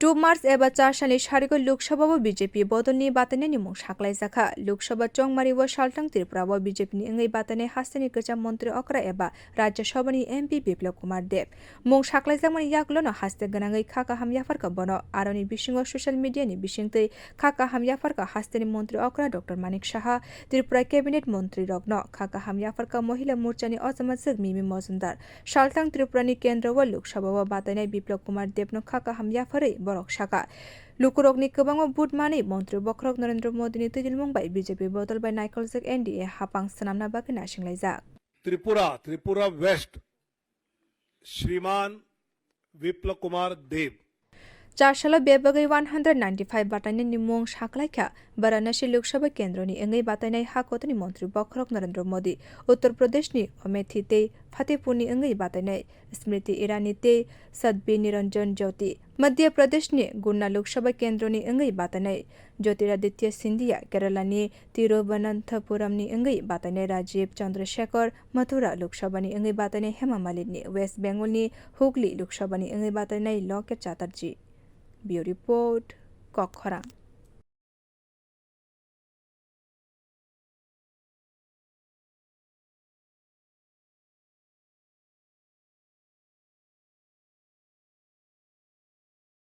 2 मार्च एबा चारसानि सारिको लोकसभा बीजेपी बदलनि बातायनायनि मुं साखलायजाखा लोकसभा चंमारिव सालथां त्रिपुराव बीजेपीनि इंगै बातायनाय हास्तानि गोजाम मन्त्री अक्रा एबा राज्यसभानि एमपी बिप्लब कुमार देब मुं साखलायजाकमानि यागलोनो हास्ते गोनाङै खाका हामयाफारखौ बनो आरोनि बिसिङाव ससियेल मिडियानि बिसिंतै खाका हामयाफारखौ हास्तेनि मन्त्री अक्रा डक्टर मानिक साहा त्रिपुरा कैबिनेट मन्त्री रग्न खाका हामयाफारखौ महिला मोर्चानि अजमा जोग मिमि मजुमदार सालथां त्रिपुरानि केन्द्र व लोकसभाव बातायनाय बिप्लब कुमार देबनो खाका हामयाफारै बरक साका लुकुरकनि गोबाङाव बुधमानि मन्त्री बोखरक नरेन्द्र मोदीनि तैदिल मुंबाय बीजेपी बदल बाय नाइकलजक एनडीए हापां सनामना बागै नासिंलायजाक त्रिपुरा वेस्ट श्रीमान बिप्लब कुमार देब चासलो बेबगै 195 बातायनायनि मुं साखलायखा वाराणसी लोकसभा केन्द्रनि इंगै बातायनाय हाकोतनि मन्त्री बोखरक नरेन्द्र मोदी उत्तर प्रदेशनि अमेथी ते फतेहपुरनि इंगै बातायनाय स्मृति ईरानी ते सदवी निरंजन ज्योति मध्य प्रदेशनि गुन्ना लोकसभा केन्द्रनि इंगै बातायनाय ज्योतिरादित्य सिंधिया केरलानि तिरुवनंतपुरमनि इंगै बातायनाय राजीव चंद्रशेखर मथुरा लोकसभानि इंगै बातायनाय हेमा मालिनी वेस्ट-बेंगलनि हुगली लोकसभानि इंगै बातायनाय लॉकेट चैटर्जी ब्यूरो रिपोर्ट बोखोरक।